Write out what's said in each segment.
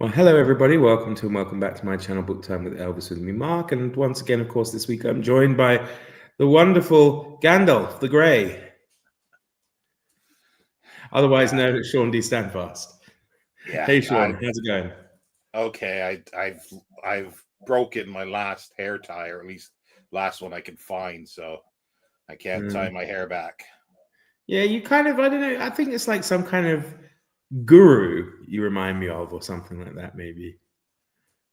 Well, hello everybody. Welcome to and welcome back to my channel, Book Time with Elvis with me, Mark. And once again, of course, this week I'm joined by the wonderful Gandalf the Grey, otherwise Yeah, known as Sean D. Standfast. yeah. Hey, Sean, how's it going? Okay. I've broken my last hair tie, or at least last one I could find, so I can't tie Mm. my hair back. Yeah, you kind of, I don't know, I think it's like some kind of guru you remind me of, or something like that, maybe.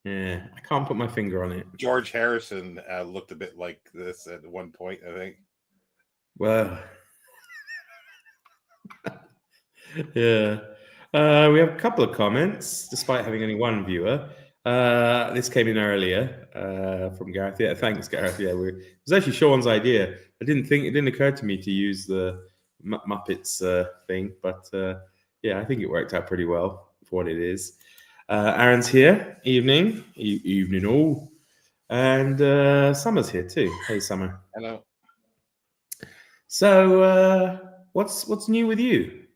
Yeah, I can't put my finger on it. George Harrison looked a bit like this at one point, I think. Well, yeah. We have a couple of comments, despite having only one viewer. This came in earlier from Gareth. Yeah, thanks, Gareth. Yeah, it was actually Sean's idea. It didn't occur to me to use the Muppets thing, but yeah, I think it worked out pretty well for what it is. Aaron's here. Evening, evening all, and Summer's here too. Hey, Summer. I know. So, what's new with you?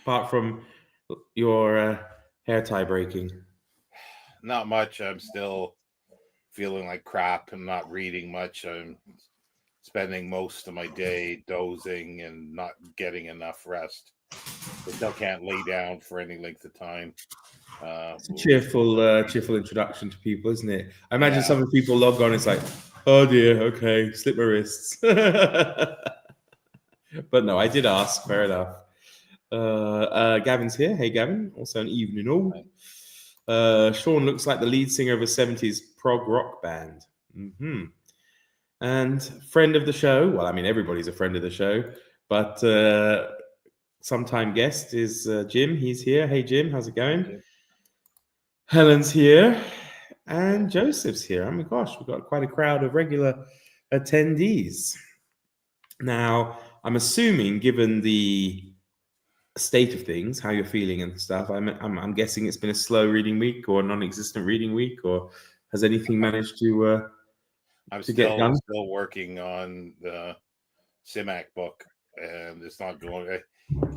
Apart from your hair tie breaking. Not much. I'm still feeling like crap. I'm not reading much. I'm spending most of my day dozing and not getting enough rest. I still can't lay down for any length of time. It's a cheerful introduction to people, isn't it? I imagine Yeah. some of the people log on. It's like, oh dear, okay, slip my wrists. But no, I did ask. Fair enough. Gavin's here. Hey, Gavin. Also an evening all. Sean looks like the lead singer of a 70s prog rock band. And friend of the show. Well, I mean, everybody's a friend of the show, but sometime guest is Jim. He's here. Hey, Jim, how's it going? Helen's here, and Joseph's here. Oh my gosh, we've got quite a crowd of regular attendees. Now, I'm assuming, given the state of things, how you're feeling and stuff, I'm guessing it's been a slow reading week or a non-existent reading week, or has anything managed I'm to get done? still working on the Simac book, and it's not going.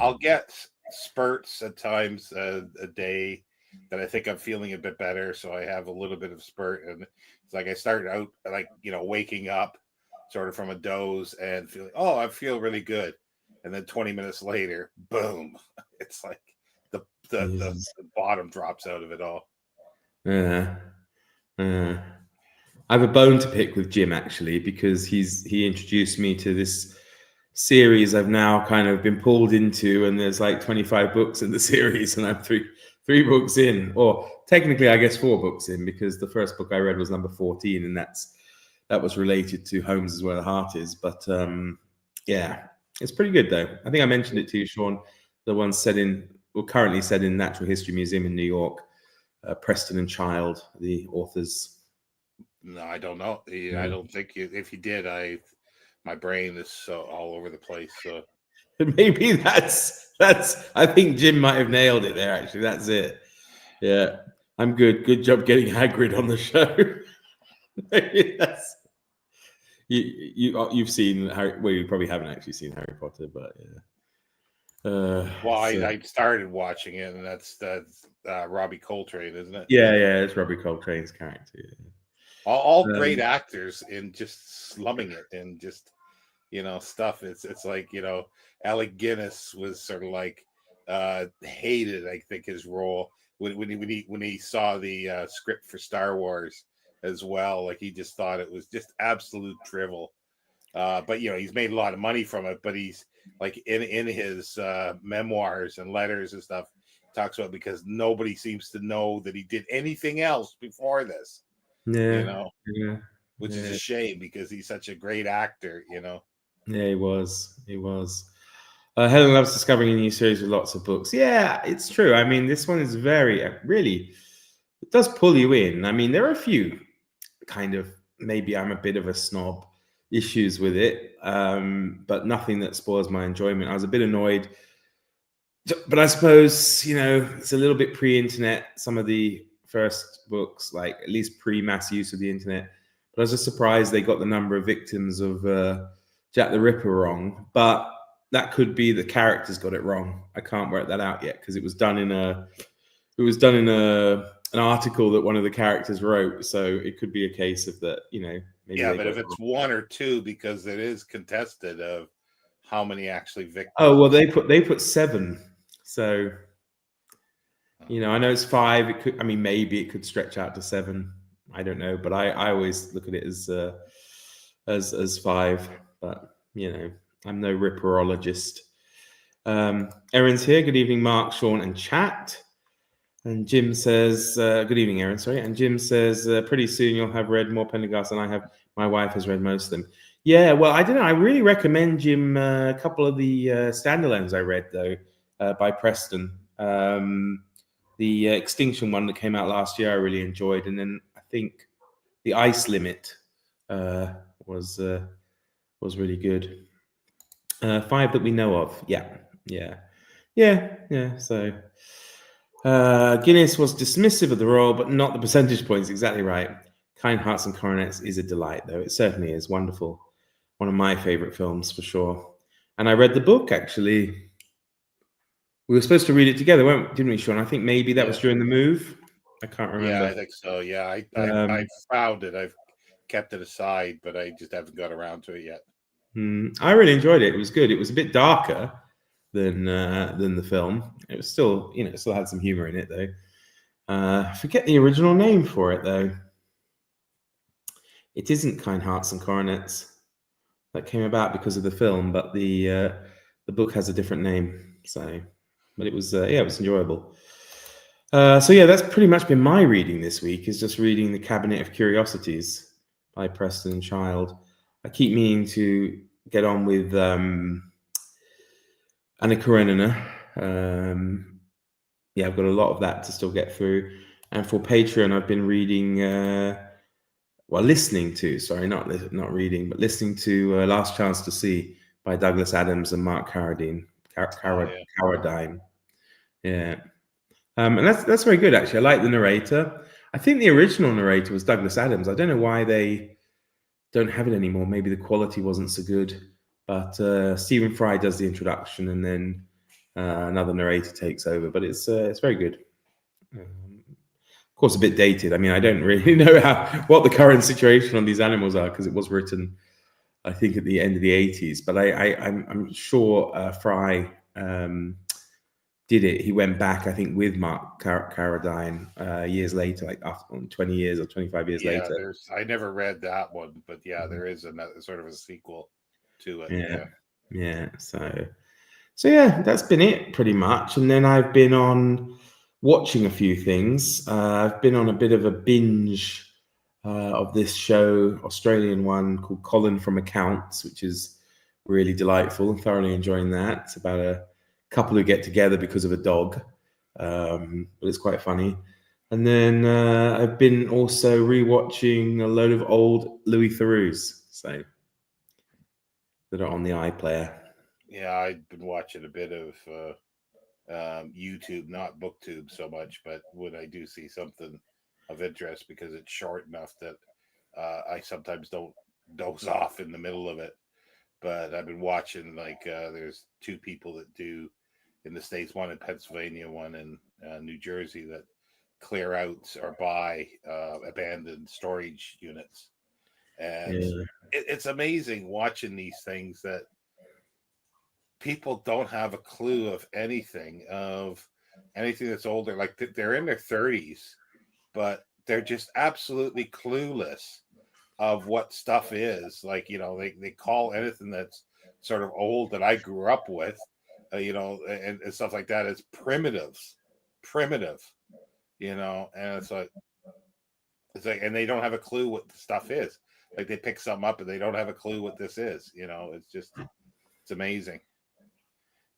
I'll get spurts at times a day that I think I'm feeling a bit better, so I have a little bit of spurt, and it's like I start out like waking up sort of from a doze and feeling, oh, I feel really good, and then 20 minutes later, boom, it's like the Yes. the bottom drops out of it all. Yeah. I have a bone to pick with Jim actually, because he introduced me to this series I've now kind of been pulled into, and there's like 25 books in the series, and I'm three books in, or technically I guess 4 books in, because the first book I read was number 14, and that was related to Homes is Where the Heart Is. But yeah, it's pretty good though. I think I mentioned it to you, Sean. The one currently set in Natural History Museum in New York. Preston and Child, the authors. No, I don't know. I don't think if you did, my brain is so all over the place. So Maybe that's. I think Jim might have nailed it there. Actually, that's it. Yeah, I'm good. Good job getting Hagrid on the show. Yes. You've seen Harry. Well, you probably haven't actually seen Harry Potter, but yeah. well, I started watching it, and that's Robbie Coltrane, isn't it? Yeah, it's Robbie Coltrane's character. Yeah. All great actors in just slumming it and just stuff. It's like Alec Guinness was sort of like hated, I think, his role when he saw the script for Star Wars as well. Like he just thought it was just absolute drivel. But he's made a lot of money from it. But he's like in his memoirs and letters and stuff, talks about because nobody seems to know that he did anything else before this. Yeah, yeah, Which is a yeah. shame because he's such a great actor. Yeah, he was. He was. Helen loves discovering a new series with lots of books. Yeah, it's true. I mean, this one is very, really, it does pull you in. I mean, there are a few kind of, maybe I'm a bit of a snob, issues with it, but nothing that spoils my enjoyment. I was a bit annoyed, but I suppose, it's a little bit pre-internet, some of the first books, like at least pre-mass use of the internet. But I was just surprised they got the number of victims of Jack the Ripper wrong. But that could be the characters got it wrong. I can't work that out yet because it was done in a it was done in an article that one of the characters wrote, so it could be a case of that, maybe Yeah, they but got if it it's wrong. one or two, because it is contested of how many actually victims. Oh well, they put 7, so I know it's 5. It could, I mean, maybe it could stretch out to 7. I don't know, but I always look at it as 5. But I'm no ripperologist. Erin's here. Good evening, Mark, Sean, and chat. And Jim says, good evening, Erin, sorry. And Jim says, pretty soon you'll have read more Pendergast than I have. My wife has read most of them. Yeah, well, I don't know. I really recommend, Jim, a couple of the standalones I read, though, by Preston. The Extinction one that came out last year, I really enjoyed. And then I think the Ice Limit was really good. 5 that we know of. Yeah. So Guinness was dismissive of the role, but not the percentage points. Exactly right. Kind Hearts and Coronets is a delight, though. It certainly is wonderful. One of my favorite films for sure. And I read the book, actually. We were supposed to read it together, didn't we, Sean? I think maybe that was during the move. I can't remember. Yeah, I think so. Yeah, I found it. I've kept it aside, but I just haven't got around to it yet. I really enjoyed it. It was good. It was a bit darker than the film. It was still, it still had some humor in it, though. I forget the original name for it, though. It isn't Kind Hearts and Coronets. That came about because of the film, but the book has a different name. So, but it was it was enjoyable. So yeah, that's pretty much been my reading this week. Is just reading The Cabinet of Curiosities by Preston Child. I keep meaning to get on with Anna Karenina. Yeah, I've got a lot of that to still get through. And for Patreon, I've been reading, listening to, sorry, not reading, but listening to Last Chance to See by Douglas Adams and Mark Carradine. Carradine. Yeah. And that's very good, actually. I like the narrator. I think the original narrator was Douglas Adams. I don't know why they don't have it anymore. Maybe the quality wasn't so good. But Stephen Fry does the introduction, and then another narrator takes over. But it's very good. Of course, a bit dated. I mean, I don't really know what the current situation on these animals are, because it was written, I think, at the end of the 80s. But I'm sure Fry did it. He went back, I think, with Mark Carradine years later, like after 20 years or 25 years later. I never read that one, but yeah, there is another sort of a sequel to it. Yeah. So yeah, that's been it pretty much. And then I've been on watching a few things. I've been on a bit of a binge of this show, Australian one called Colin from Accounts, which is really delightful. I'm thoroughly enjoying that. It's about a couple who get together because of a dog, but it's quite funny. And then I've been also rewatching a load of old Louis Theroux, so that are on the iPlayer. Yeah, I've been watching a bit of YouTube, not BookTube so much, but when I do see something of interest, because it's short enough that I sometimes don't doze off in the middle of it. But I've been watching, like, there's 2 people that do in the States, one in Pennsylvania, one in New Jersey, that clear out or buy abandoned storage units. And it's amazing watching these things that people don't have a clue of anything that's older. Like, they're in their 30s, but they're just absolutely clueless of what stuff is. Like, they call anything that's sort of old that I grew up with, and stuff like that, as primitive, and it's like, and they don't have a clue what the stuff is. Like, they pick something up and they don't have a clue what this is. It's amazing.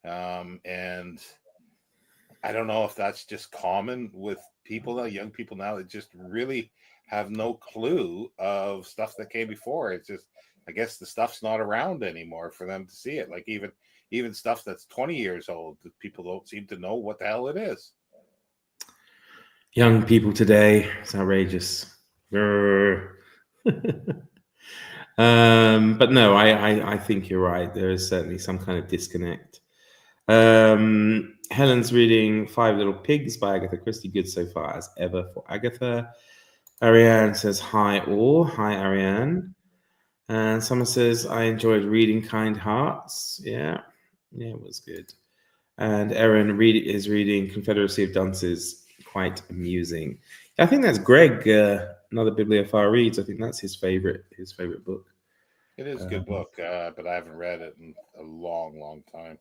And I don't know if that's just common with people now, young people now, that just really have no clue of stuff that came before. It's just, I guess the stuff's not around anymore for them to see it. Like, even stuff that's 20 years old, that people don't seem to know what the hell it is. Young people today, it's outrageous. But no, I think you're right. There is certainly some kind of disconnect. Helen's reading Five Little Pigs by Agatha Christie. Good so far as ever for Agatha. Ariane says hi all. Hi Ariane. And someone says I enjoyed reading Kind Hearts. Yeah, it was good. And Erin is reading Confederacy of Dunces. Quite amusing. I think that's Greg, another bibliophile reads. I think that's his favorite book. It is a good book, but I haven't read it in a long time.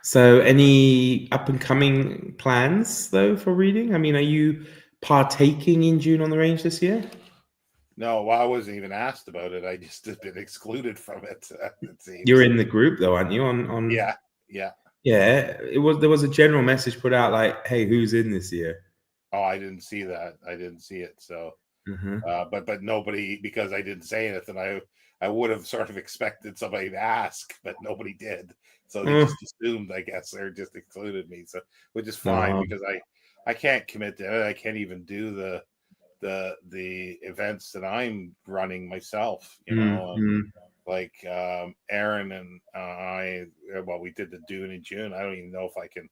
So, any up and coming plans though for reading? I mean, are you partaking in June on the Range this year? No, well, I wasn't even asked about it. I just have been excluded from it. It seems. You're in the group though, aren't you? On yeah. Yeah, there was a general message put out like, "Hey, who's in this year?" Oh, I didn't see that. I didn't see it. So, but nobody, because I didn't say anything. I would have sort of expected somebody to ask, but nobody did. So they just assumed, I guess, they just excluded me. So, which is fine because I can't commit to it. I can't even do the events that I'm running myself. You know. Like Aaron and I, well, we did the Dune in June. I don't even know if I can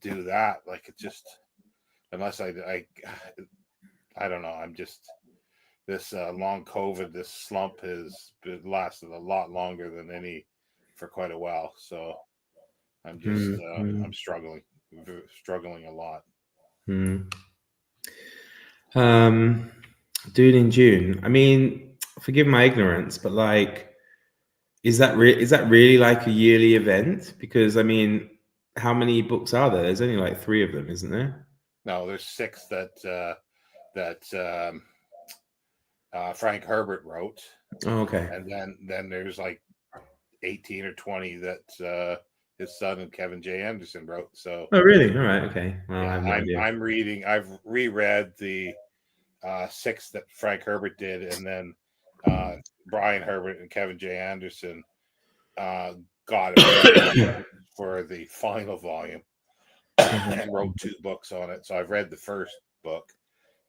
do that. Like it just, unless I don't know. I'm just this long COVID, this slump has lasted a lot longer than any for quite a while. So I'm just I'm struggling a lot. Dune in June. I mean, forgive my ignorance, but like, is that really like a yearly event? Because I mean, how many books are there? There's only like 3 of them, isn't there? No, there's 6 that Frank Herbert wrote. Oh, okay. And then there's like 18 or 20 that his son and Kevin J. Anderson wrote. So oh, really? All right, okay. Well, yeah, I have no idea. I'm reading. I've reread the 6 that Frank Herbert did, and then Brian Herbert and Kevin J. Anderson got it for the final volume and wrote 2 books on it. So I've read the first book,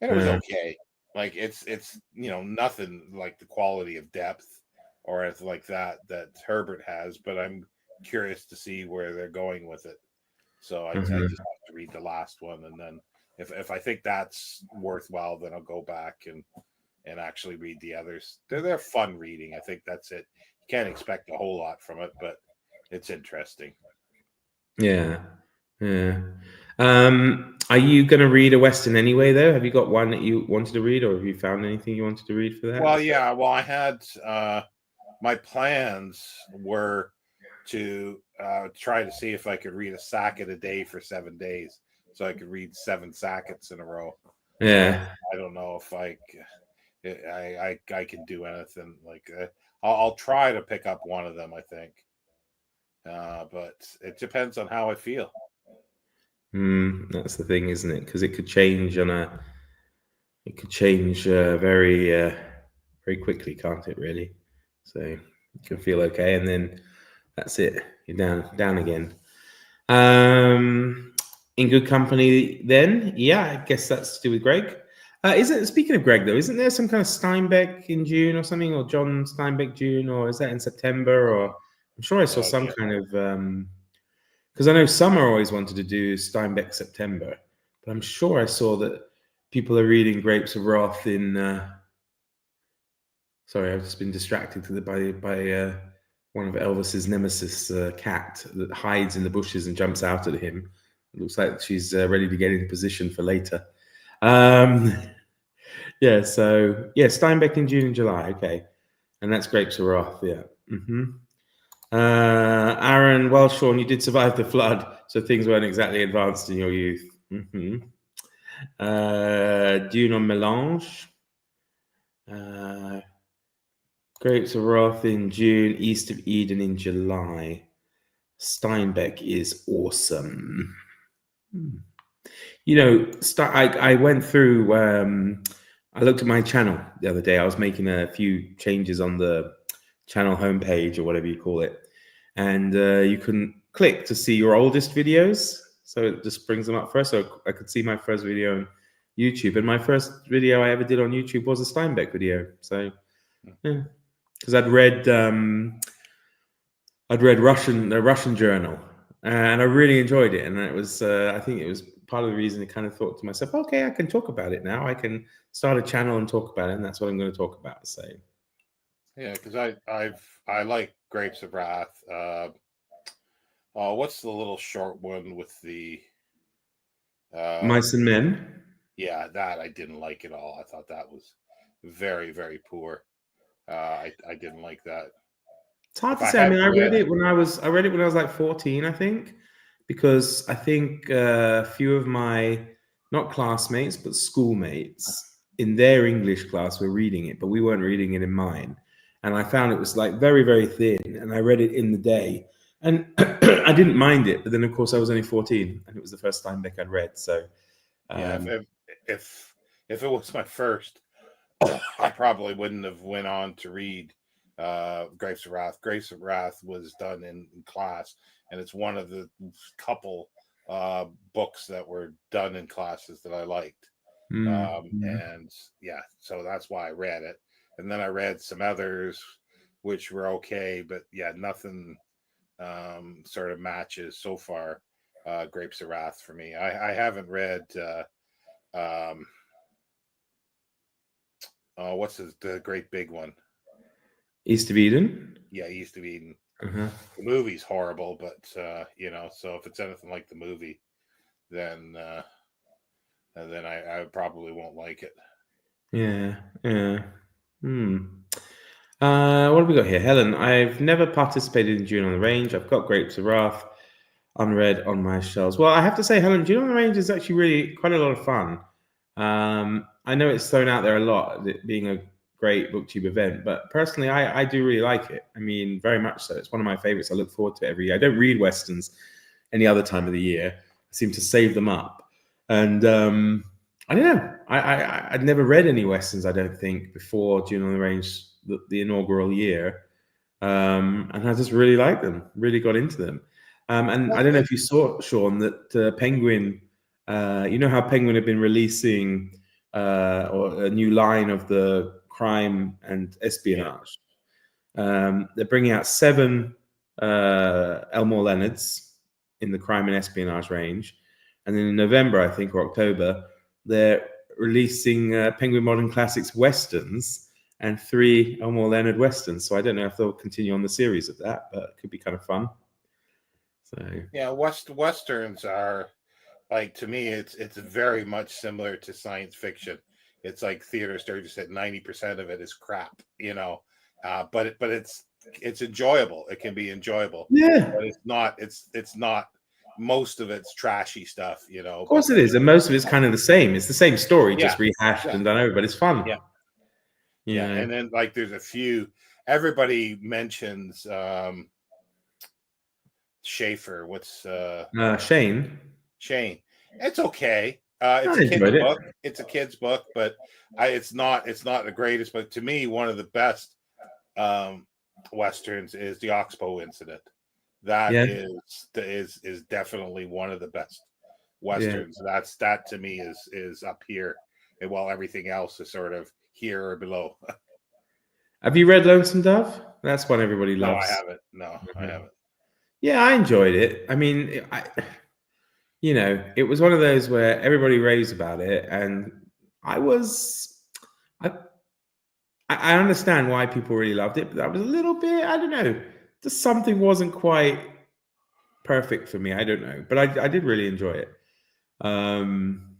and it was okay. Like it's nothing like the quality of depth or anything like that Herbert has, but I'm curious to see where they're going with it. So I just have to read the last one, and then if I think that's worthwhile, then I'll go back and actually read the others. They're fun reading. I think that's it. You can't expect a whole lot from it, but it's interesting. Yeah. Are you going to read a Western anyway, though? Have you got one that you wanted to read, or have you found anything you wanted to read for that? Well, yeah. Well, I had my plans were to try to see if I could read a Sackett a day for 7 days, so I could read 7 Sacketts in a row. Yeah. I don't know if I can do anything like that. I'll try to pick up one of them, I think. But it depends on how I feel. That's the thing, isn't it? Because it could change very very quickly, can't it? Really. So you can feel okay, and then that's it. You're down again. In good company, then. Yeah, I guess that's to do with Greg. Speaking of Greg, though, isn't there some kind of Steinbeck in June or something, or John Steinbeck June, or is that in September? Or I'm sure I saw some kind of because I know Summer always wanted to do Steinbeck September, but I'm sure I saw that people are reading Grapes of Wrath in. Sorry, I've just been distracted by one of Elvis's nemesis, cat, that hides in the bushes and jumps out at him. It looks like she's ready to get in position for later. Yeah, so Steinbeck in June and July. Okay, and that's Grapes of Wrath. Yeah. Aaron, well, Sean, you did survive the flood, so things weren't exactly advanced in your youth. Dune on Melange. Grapes of Wrath in June, East of Eden in July. Steinbeck is awesome. You know, I went through, I looked at my channel the other day. I was making a few changes on the channel homepage, or whatever you call it. And you can click to see your oldest videos. So it just brings them up first. So I could see my first video on YouTube. And my first video I ever did on YouTube was a Steinbeck video. So, yeah. Because I'd read I'd read the Russian Journal, and I really enjoyed it. And it was, I think it was part of the reason I kind of thought to myself, okay, I can talk about it now. I can start a channel and talk about it, and that's what I'm going to talk about. So, Yeah, because I like Grapes of Wrath. Oh, what's the little short one with the Mice and Men. yeah, that I didn't like at all. I thought that was very, very poor. I didn't like that. It's hard If to I say. I mean, hadn't read, I read it when I was like 14, I think, because I think a few of my not classmates but schoolmates in their English class were reading it, but we weren't reading it in mine. And I found it was like very, very thin, and I read it in the day, and I didn't mind it. But then, of course, I was only 14, and it was the first time book I'd read. So, yeah, um, if if it was my first, I probably wouldn't have went on to read Grapes of Wrath. Grapes of Wrath was done in class, and it's one of the couple books that were done in classes that I liked. mm. And yeah, so that's why I read it. And then I read some others which were okay, but yeah, nothing sort of matches so far Grapes of Wrath for me. I haven't read um, what's the great big one? East of Eden. Yeah, East of Eden. Uh-huh. The movie's horrible, but so if it's anything like the movie, then I probably won't like it. Yeah, yeah. Hmm. What have we got here? Helen, I've never participated in Dune on the Range. I've got Grapes of Wrath unread on my shelves. Well, I have to say, Helen, Dune on the Range is actually really quite a lot of fun. I know it's thrown out there a lot, it being a great booktube event, but personally, I do really like it. I mean, very much so. It's one of my favorites. I look forward to it every year. I don't read westerns any other time of the year. I seem to save them up, and I don't know. I'd never read any westerns. I don't think before Dune on the Range, the inaugural year, and I just really liked them. Really got into them. And I don't know if you saw, Sean, that Penguin. You know how Penguin have been releasing or a new line of the crime and Yeah, espionage. They're bringing out 7 Elmore Leonards in the crime and espionage range, and then in November, I think, or October, they're releasing Penguin Modern Classics westerns and 3 Elmore Leonard westerns. So I don't know if they'll continue on the series of that, but it could be kind of fun. So yeah. Westerns are like, to me, it's very much similar to science fiction. It's like Theodore Sturgis said, 90% of it is crap, but it's enjoyable. It can be enjoyable, yeah, but it's not. Most of it's trashy stuff, of But course it is, and most of it's uh, kind of the same. It's the same story, yeah, just rehashed yeah, and done over, but it's fun. yeah, You yeah. know, And then like there's a few. Everybody mentions Schaefer. What's Shane, Shane? It's okay. It's I a kid's enjoyed it. book. It's a kid's book, but it's not the greatest. But to me, one of the best um, westerns is the Oxbow Incident. That Yeah, is definitely one of the best yeah. westerns. That to me is up here, and while everything else is sort of here or below. Have you read Lonesome Dove? That's one everybody No, I loves. haven't. No, I Mhm. haven't. Yeah, I enjoyed it. I mean, it was one of those where everybody raves about it, and I was, I, I understand why people really loved it, but that was a little bit, I don't know, just something wasn't quite perfect for me. I don't know, but I did really enjoy it. Um,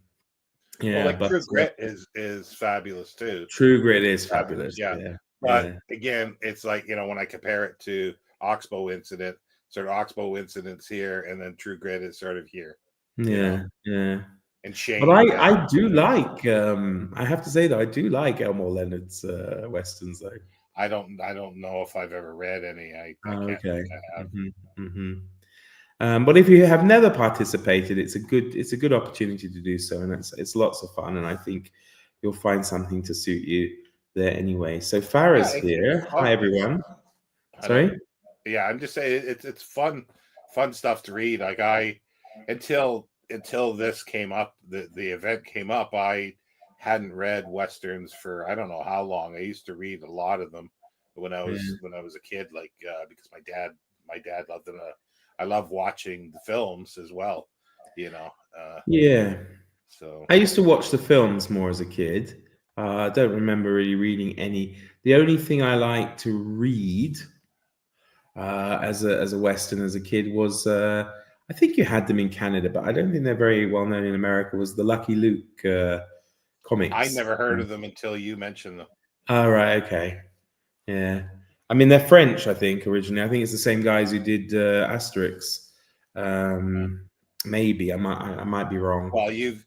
Well, yeah, like but True Grit is fabulous too. True Grit is Fabulous, fabulous. yeah. Yeah, But yeah, again, it's like, when I compare it to Oxbow Incident, sort of Oxbow Incident's here, and then True Grit is sort of here, you know. yeah, yeah. And But Shane again. I do like. I have to say that I do like Elmore Leonard's westerns, though. I don't know if I've ever read any. I Oh, can't okay. think I have. Hmm. Hmm. But if you have never participated, it's a good opportunity to do so, and it's lots of fun, and I think you'll find something to suit you there anyway. So Yeah, Farah's it's here. Hi fun. It's everyone. Hello. Sorry. Yeah, I'm just saying it's fun stuff to read. Like until this came up, the event came up, I hadn't read westerns for I don't know how long. I used to read a lot of them when I Yeah. was when I was a kid, like because my dad my dad loved them. I love watching the films as well. You know, Yeah. so I used to watch the films more as a kid. I don't remember really reading any. The only thing I liked to read as a Western as a kid was I think you had them in Canada, but I don't think they're very well known in America. Was the Lucky Luke I comics? never heard of them until you mentioned them. Oh, right, okay, yeah. I mean, they're French, I think originally. I think it's the same guys who did Asterix. Um, maybe I might be wrong. Well, the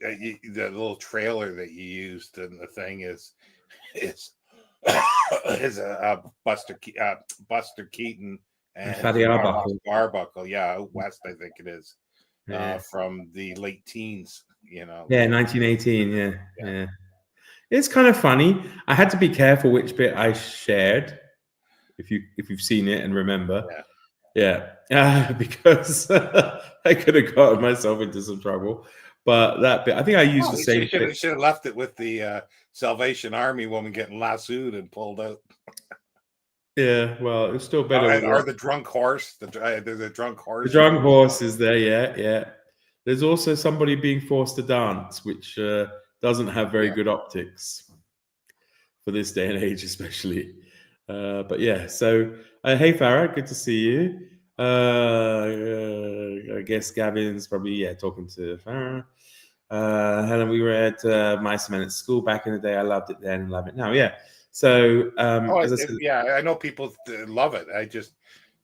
little trailer that you used in the thing is is Buster Keaton And and Fatty Ross Arbuckle. Arbuckle. Yeah, out west, I think it is. Yeah, From the late teens. You know, yeah, late. 1918. Yeah, Yeah. yeah. It's kind of funny. I had to be careful which bit I shared. If you've seen it and remember, Yeah. yeah, because I could have gotten myself into some trouble. But that bit, I think I used Well, the he same bit. should have left it with the Salvation Army woman getting lassoed and pulled out. Yeah, well, it's still better with Or what the drunk horse. There's a drunk the horse. drunk horse is there. Yeah, yeah. There's also somebody being forced to dance, which doesn't have very Yeah. good optics for this day and age, especially. But yeah, so hey Farah, good to see you. I guess Gavin's probably talking to Farah. Helen, we were at Mice Men at school back in the day. I loved it then and love it now. Yeah. So as I said, Yeah, I know people love it.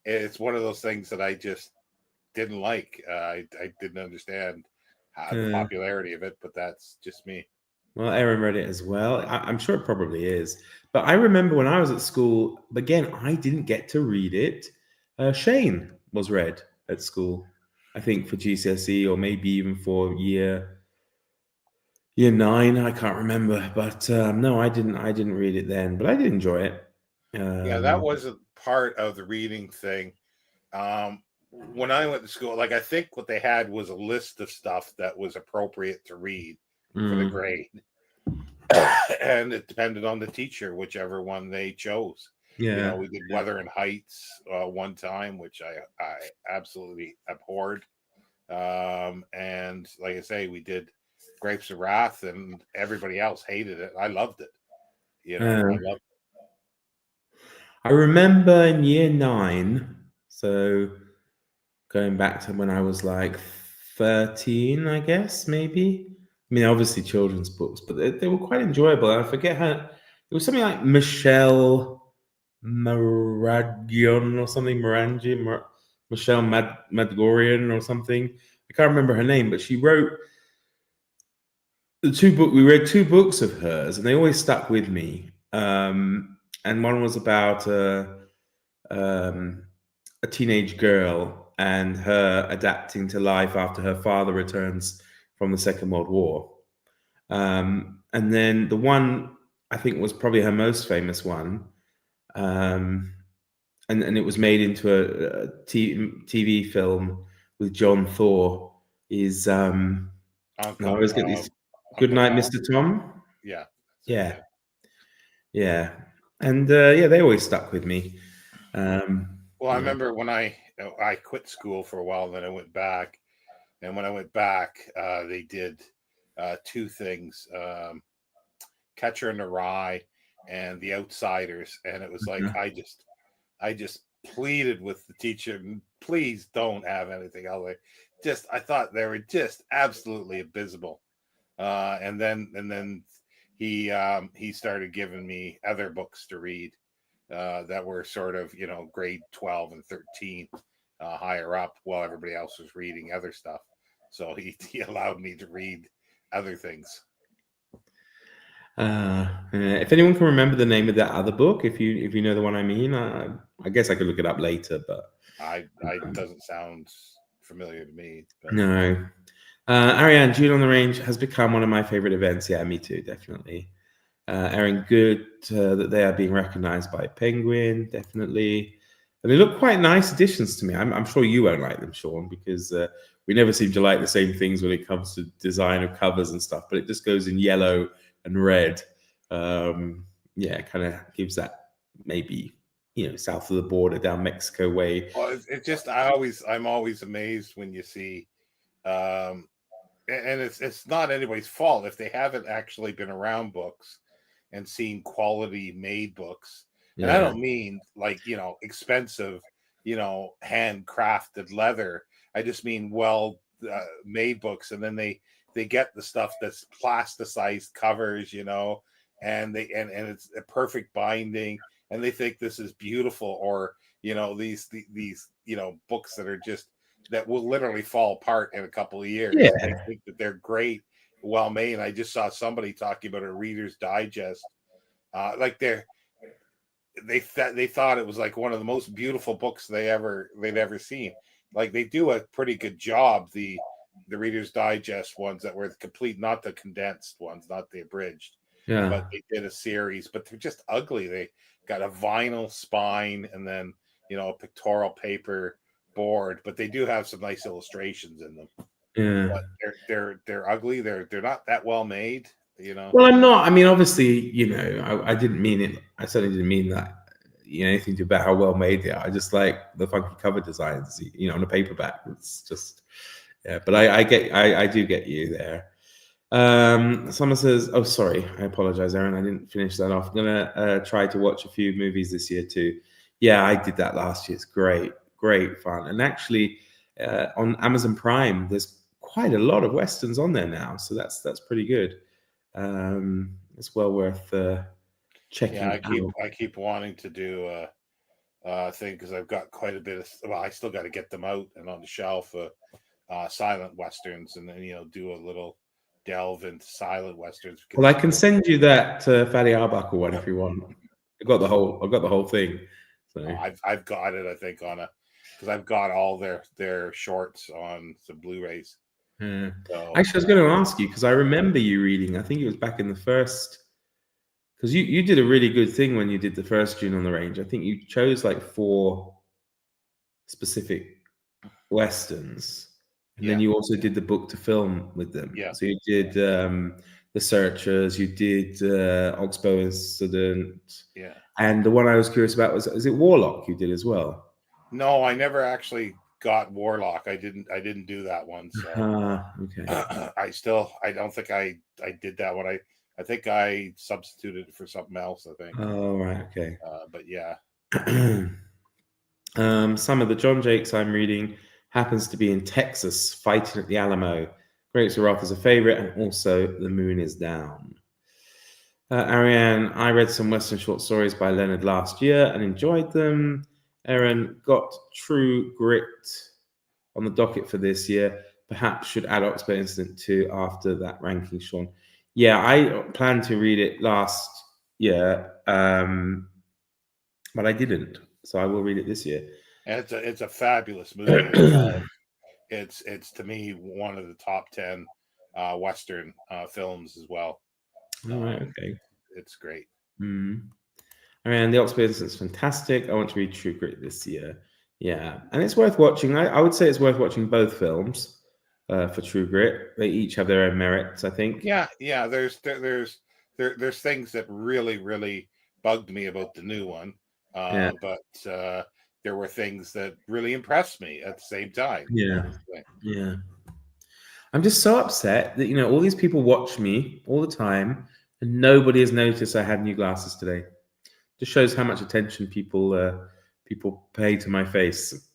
It's one of those things that I just didn't like. I didn't understand the popularity of it, but that's just me. well, Aaron read it as well. I'm sure it probably is. But I remember when I was at school, again, I didn't get to read it. Shane was read at school, I think for GCSE or maybe even for year nine. I can't remember. But no, I didn't read it then, but I did enjoy it. Yeah, that was a part of the reading thing. When I went to school, like I think what they had was a list of stuff that was appropriate to read for the grade. And it depended on the teacher, whichever one they chose. Yeah. We did Weather and Heights one time, which I absolutely abhorred. And like I say, we did Grapes of Wrath, and everybody else hated it. I loved it. I loved it. I remember in year nine, so going back to when I was like 13, I guess, maybe. I mean, obviously children's books, but they were quite enjoyable. I forget her. It was something like Michelle Maragion or something, Michelle Madgorian or something. I can't remember her name, but she wrote we read two books of hers, and they always stuck with me. And one was about a teenage girl and her adapting to life after her father returns from the Second World War. And then the one I think was probably her most famous one, and it was made into a TV film with John Thor. Is I always get these. Good Uncle night, Tom. Mr. Tom. Yeah. Yeah, yeah, and yeah, they always stuck with me. Well, I remember when I quit school for a while, then I went back, and when I went back, they did two things: Catcher in the Rye and The Outsiders, and it was like I just pleaded with the teacher, please don't have anything else. I thought they were just absolutely abysmal. And then he started giving me other books to read that were sort of grade 12 and 13 higher up, while everybody else was reading other stuff. So he allowed me to read other things. If anyone can remember the name of that other book, if you know the one I mean, I guess I could look it up later. But I doesn't sound familiar to me. But. No. Ariane, June on the Range has become one of my favorite events. Yeah, me too, definitely. Aaron, good that they are being recognized by Penguin, definitely. And they look quite nice additions to me. I'm sure you won't like them, Sean, because we never seem to like the same things when it comes to design of covers and stuff, but it just goes in yellow and red. Yeah, it kind of gives that maybe south of the border, down Mexico way. Well, it's just I'm always amazed when you see, um, and it's not anybody's fault if they haven't actually been around books and seen quality made books. And I Yeah, don't mean like expensive, handcrafted leather. I just mean well made books, and then they get the stuff that's plasticized covers, and and it's a perfect binding, and they think this is beautiful, or these books that are just that will literally fall apart in a couple of years, and they yeah, think that they're great, well made. I just saw somebody talking about a Reader's Digest, like they thought it was like one of the most beautiful books they'd ever seen. Like they do a pretty good job, the Reader's Digest ones that were complete, not the condensed ones, not the abridged, but yeah, they did a series, but they're just ugly. They got a vinyl spine and then a pictorial paper board, but they do have some nice illustrations in them. yeah. But they're ugly. They're not that well made. Well, I'm not. I mean, obviously, I didn't mean it. I certainly didn't mean that. Anything to do about how well made they are. I just like the funky cover designs. On a paperback. It's just, yeah. But I do get you there. Someone says, "Oh, sorry, I apologize, Aaron. I didn't finish that off. I'm gonna try to watch a few movies this year too." Yeah, I did that last year. It's great fun. And actually, on Amazon Prime, there's quite a lot of westerns on there now, so that's pretty good. It's well worth Yeah, checking out. I keep wanting to do a thing because I've got quite a bit of. Well, I still got to get them out and on the shelf. Silent westerns, and then do a little delve into silent westerns Well, I because can send you that Fatty Arbuckle one if you want. I've got the whole thing. So I've got it. I think on a because I've got all their shorts on some Blu-rays. yeah. So Actually, I was going to ask you because I remember you reading. I think it was back in the first. Because you did a really good thing when you did the first June on the Range. I think you chose like 4 specific westerns, and then yeah, you also did the book to film with them. yeah, So you did The Searchers, you did Oxbow Incident, yeah. and the one I was curious about was, is it Warlock you did as well? No, I never actually got Warlock. I didn't do that one. So Okay. I don't think I did that one. I think I substituted it for something else. I think. Oh, right, okay. But yeah. Some of the John Jakes I'm reading happens to be in Texas, fighting at the Alamo. Grapes of Wrath is a favorite, and also The Moon is Down. Ariane, I read some Western short stories by Leonard last year and enjoyed them. Aaron, got True Grit on the docket for this year. Perhaps should add Oxford Incident 2 after that ranking, Sean. Yeah, I planned to read it last year, but I didn't. So I will read it this year. And it's a fabulous movie as well. It's to me one of the top 10 Western films as well. All right, okay. It's great. I mean, the Oxford Incident's fantastic. I want to read True Grit this year. Yeah, and it's worth watching. I would say it's worth watching both films for True Grit. They each have their own merits, I think. Yeah. There's things that really bugged me about the new one, Yeah, but there were things that really impressed me at the same time. yeah. I'm just so upset that all these people watch me all the time, and nobody has noticed I had new glasses today. Just shows how much attention people pay to my face.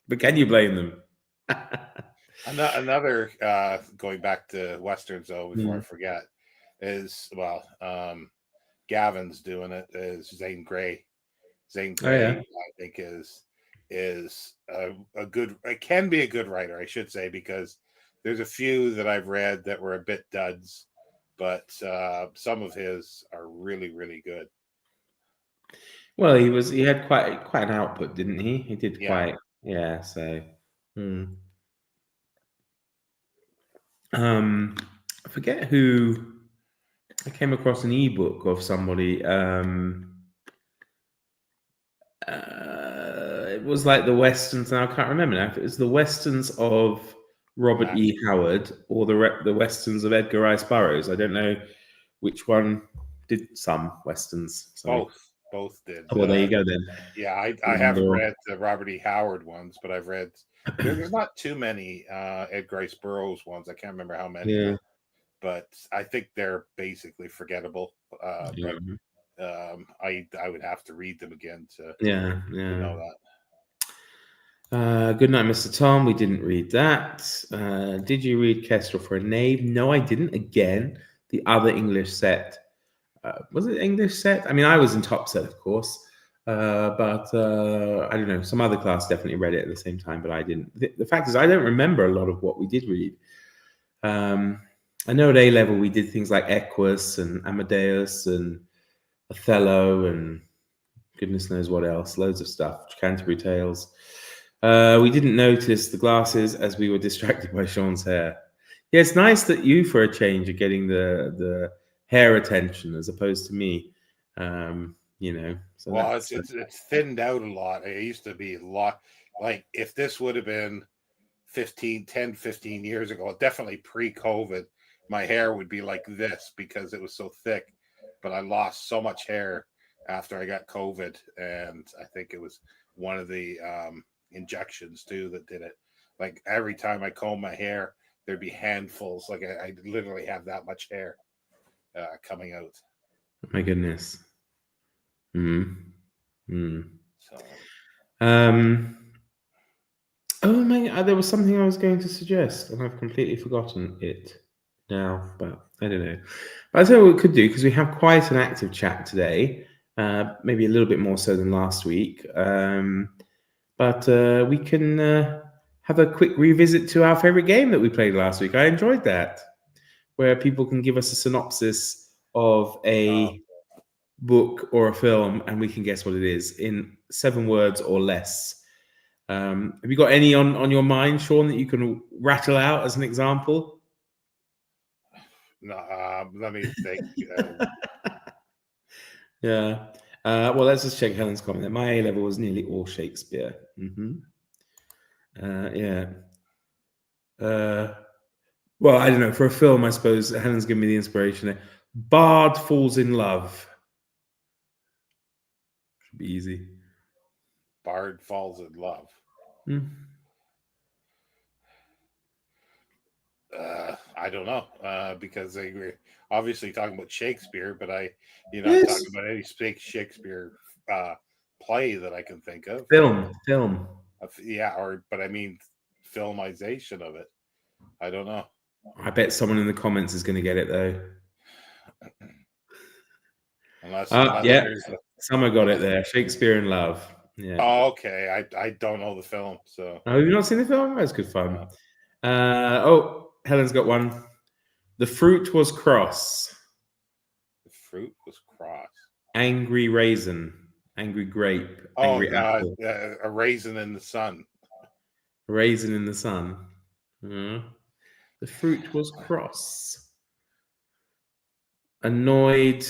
But can you blame them? Another going back to westerns though, before I forget, is Gavin's doing it. Is Zane Grey? Zane Grey, Yeah. I think is a good. It can be a good writer, I should say, because there's a few that I've read that were a bit duds, but some of his are really good. Well, he had quite an output, didn't he? He did Yeah. quite, yeah. So, I forget who. I came across an ebook of somebody. It was like the westerns. Now I can't remember now if it was the westerns of Robert E. Howard or the westerns of Edgar Rice Burroughs. I don't know which one did some westerns. Sorry. Both. Both did. Oh, well, there you go then. Yeah, I haven't read the Robert E. Howard ones, but I've read. There's not too many Edgar Rice Burroughs ones. I can't remember how many, Yeah. but I think they're basically forgettable. Yeah. But I would have to read them again to Yeah. know that. Good night, Mr. Tom. We didn't read that. Did you read Kestrel for a Knave? No, I didn't. Again, the other English set. Was it English set? I mean, I was in top set, of course. But I don't know. Some other class definitely read it at the same time, but I didn't. The fact is, I don't remember a lot of what we did read. I know at A level we did things like Equus and Amadeus and Othello and goodness knows what else. Loads of stuff. Canterbury Tales. We didn't notice the glasses as we were distracted by Sean's hair. Yeah, it's nice that you, for a change, are getting the hair attention as opposed to me. So well, it's thinned out a lot. It used to be a lot. Like if this would have been 10, 15 years ago, definitely pre-COVID, my hair would be like this because it was so thick. But I lost so much hair after I got COVID, and I think it was one of the injections too that did it. Like every time I comb my hair, there'd be handfuls. Like I literally have that much hair coming out. My goodness. So. Oh my God, there was something I was going to suggest, and I've completely forgotten it now. But I don't know. But I tell you what we could do, because we have quite an active chat today. Maybe a little bit more so than last week. But we can have a quick revisit to our favorite game that we played last week. I enjoyed that, where people can give us a synopsis of a book or a film, and we can guess what it is in 7 words or less. Have you got any on your mind, Sean, that you can rattle out as an example? No, let me think. Yeah. Well, let's just check Helen's comment. My A level was nearly all Shakespeare. Yeah. Well, I don't know. For a film, I suppose Helen's given me the inspiration there. Bard falls in love. Should be easy. Bard falls in love. I don't know because they were obviously talking about Shakespeare, but you're not talking about any Shakespeare play that I can think of. Film. Yeah, but I mean filmization of it. I don't know. I bet someone in the comments is going to get it though. Unless Summer got it there. Shakespeare in Love. Yeah. Oh, okay. I don't know the film, so. Oh, you've not seen the film? That's good fun. Helen's got one. The fruit was cross. The fruit was cross. Angry raisin. Angry grape. Angry apple. A raisin in the sun. A raisin in the sun. The fruit was cross. Annoyed.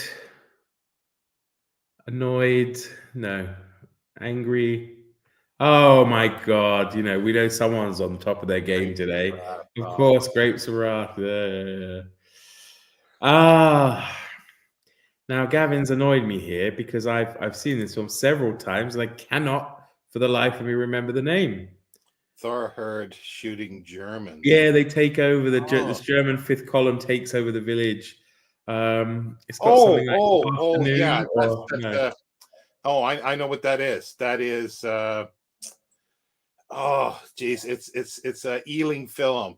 No. Angry. Oh my God! We know someone's on top of their game today. Of course, Grapes of Wrath. Now Gavin's annoyed me here because I've seen this film several times and I cannot, for the life of me, remember the name. Thorherd shooting Germans. Yeah, they take over this German fifth column takes over the village. It's got something like yeah. I know what that is. That is. It's a Ealing film.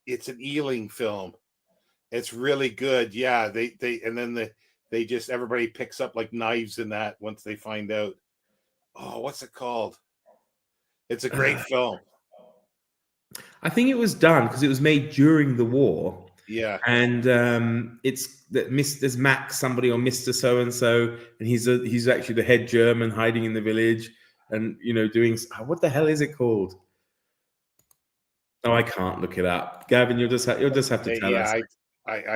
It's an Ealing film. It's really good. Yeah, they just everybody picks up like knives in that once they find out. Oh, what's it called? It's a great film. I think it was done because it was made during the war. Yeah, and it's that there's Max somebody or Mr. So and so, and he's actually the head German hiding in the village, and doing what the hell is it called? Oh, I can't look it up. Gavin, you'll just have to tell us.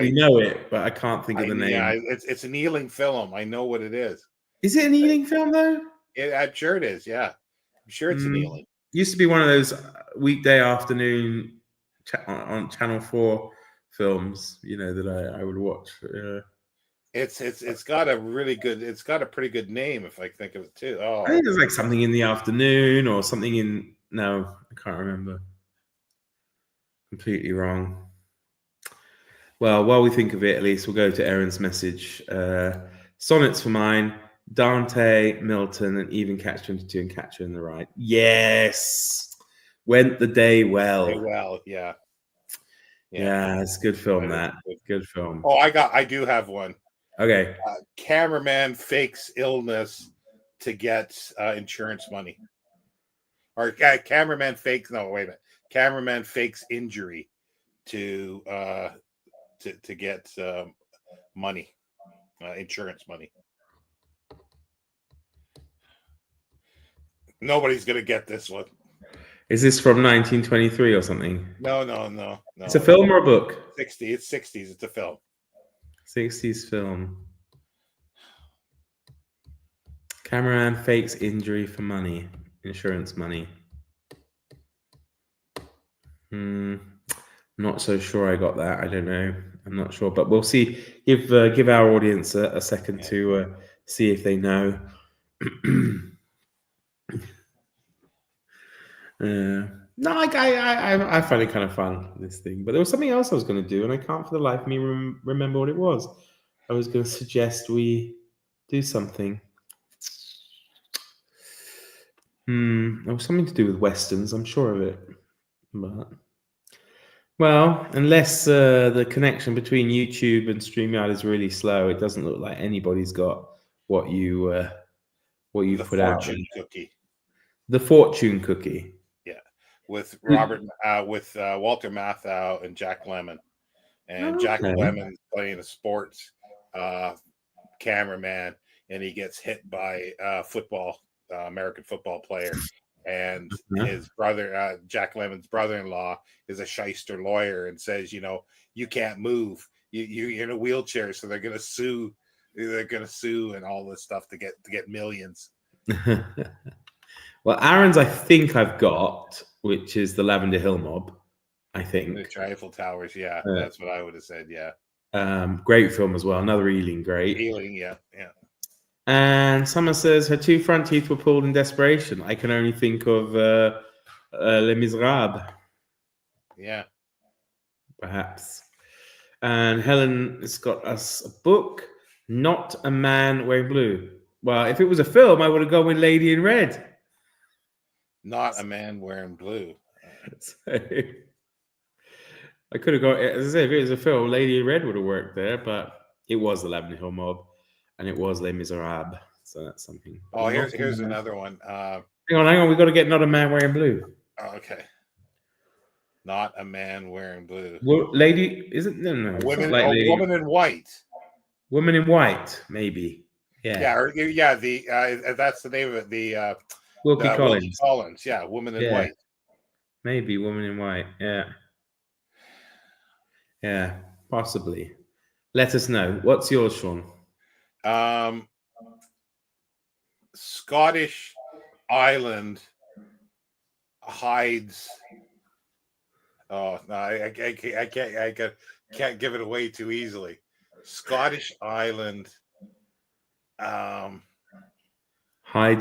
We know it, but I can't think of the name. Yeah, it's an Ealing film. I know what it is. Is it an Ealing film though? I'm sure it is. Yeah, I'm sure it's an Ealing. Used to be one of those weekday afternoon on Channel 4 films, that I would watch. It's got a really good. It's got a pretty good name if I think of it too. Oh, I think there's like something in the afternoon or something in. No, I can't remember. Completely wrong. Well, while we think of it, at least we'll go to Aaron's message. Sonnets for mine, Dante, Milton, and even Catch 22 and Catcher in the Rye. Yes, went the day well. well, yeah. Yeah, it's a good film. That good film. Oh, I do have one. Okay. Cameraman fakes illness to get insurance money. Or cameraman fakes. No, wait a minute. Cameraman fakes injury to get money, insurance money. Nobody's gonna get this one. Is this from 1923 or something? No. It's a film or a book? 60. It's 60s. It's a film. 60s film. Cameraman fakes injury for money, insurance money. Not so sure I got that. I don't know. I'm not sure, but we'll see. Give our audience a second to see if they know. No, I find it kind of fun, this thing. But there was something else I was going to do, and I can't for the life of me remember what it was. I was going to suggest we do something. It was something to do with westerns. I'm sure of it. But well, unless the connection between YouTube and StreamYard is really slow, it doesn't look like anybody's got what you put out. The fortune cookie. The fortune cookie. Yeah, with Walter Matthau and Jack Lemmon, and Jack Lemmon playing a sports cameraman, and he gets hit by a American football player. And his brother, Jack Lemmon's brother-in-law, is a shyster lawyer and says, you can't move. You're in a wheelchair, so they're going to sue. They're going to sue and all this stuff to get millions. Well, Aaron's, I think I've got, which is the Lavender Hill Mob. I think the Eiffel Towers. Yeah, that's what I would have said. Yeah. Great film as well. Another Ealing great. Ealing, yeah. And someone says her two front teeth were pulled in desperation. I can only think of Les Miserables. Yeah. Perhaps. And Helen has got us a book, Not a Man Wearing Blue. Well, if it was a film, I would have gone with Lady in Red. Not a Man Wearing Blue. So, I could have got, as I say, if it was a film, Lady in Red would have worked there, but it was the Lavender Hill Mob. And it was Les Miserables, so that's something. Oh, here's another one. Hang on. We got to get Not a Man Wearing Blue. Oh, okay. Not a Man Wearing Blue. Well, lady, isn't no? Women, like Woman in White. Woman in White, maybe. Yeah. Yeah. That's the name of it. The Wilkie Collins. Wilkie Collins. Yeah, Woman in White. Maybe Woman in White. Yeah. Possibly. Let us know. What's yours, Sean? Scottish Island hides. Oh no, I can't give it away too easily. Scottish Island hides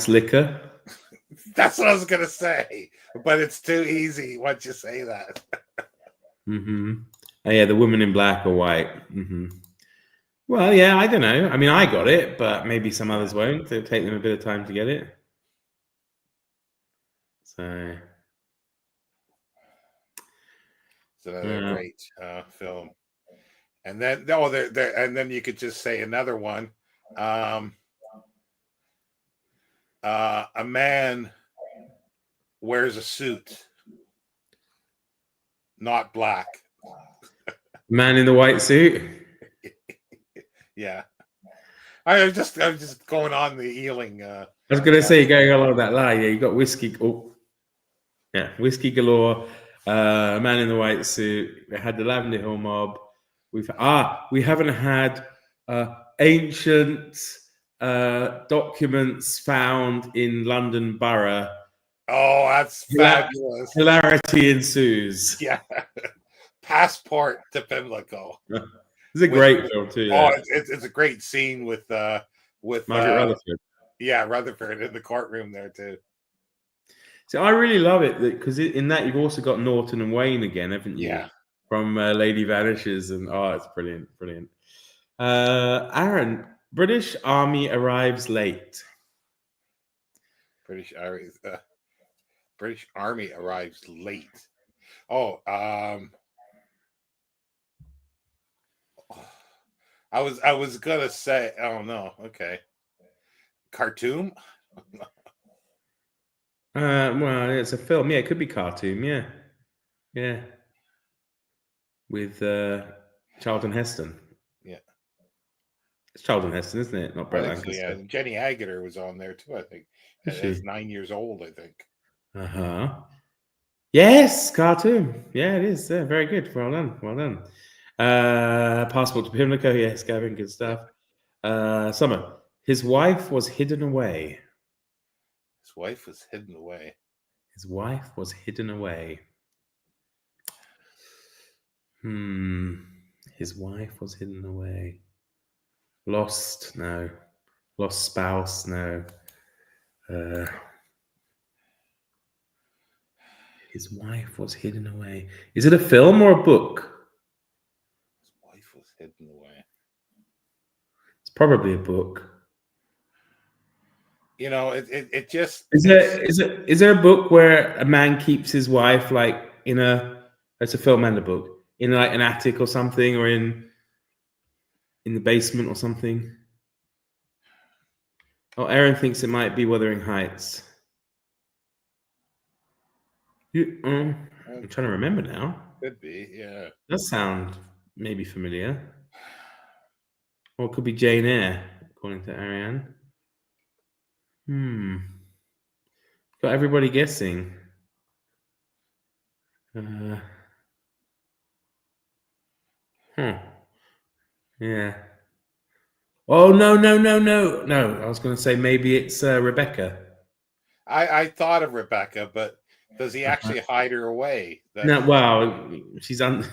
liquor. That's what I was gonna say, but it's too easy once you say that. Oh, yeah, the woman in black or white. Well, yeah, I don't know. I mean, I got it, but maybe some others won't. It'll take them a bit of time to get it. So it's another great film. And then and then you could just say another one. A man wears a suit, not black. Man in the white suit. Yeah, I'm just going on the Ealing. I was going to say, going along that line, yeah, you got whiskey. Oh, yeah, whiskey galore. Man in the white suit. We had the Lavender Hill Mob. We haven't had ancient documents found in London Borough. Oh, that's fabulous! Hilarity ensues. Yeah, passport to Pimlico. It's a great film too. Oh, Yeah. it's a great scene with Margaret Rutherford. Yeah, Rutherford in the courtroom there too. So I really love it because in that you've also got Norton and Wayne again, haven't you? Yeah. From Lady Vanishes, and it's brilliant, brilliant. Aaron, British Army arrives late. British Army arrives late. Oh, I was gonna say, oh no, okay. Khartoum? Well, it's a film. Yeah, it could be cartoon. Yeah, yeah, with Charlton Heston. Yeah, It's Charlton Heston, isn't it? Not I Brett think so. Yeah, Lancaster. Jenny Agutter was on there too. I think Is as she? 9 years old. I think. Yes, cartoon. Yeah, it is. Yeah, very good. Well done. Well done. Passport to Pimlico. Yes, Gavin. Good stuff. Summer. His wife was hidden away. His wife was hidden away. His wife was hidden away. His wife was hidden away. Lost? No. Lost spouse? No. His wife was hidden away. Is it a film or a book? His wife was hidden away. It's probably a book. You know, it just is there a book where a man keeps his wife like in a? It's a film and a book in like an attic or something, or in the basement or something. Oh, Aaron thinks it might be Wuthering Heights. I'm trying to remember now. Could be, yeah. Does sound maybe familiar. Or it could be Jane Eyre, according to Ariane. Got everybody guessing. Yeah. Oh no! I was going to say maybe it's Rebecca. I thought of Rebecca, but does he actually hide her away? No, well, she's under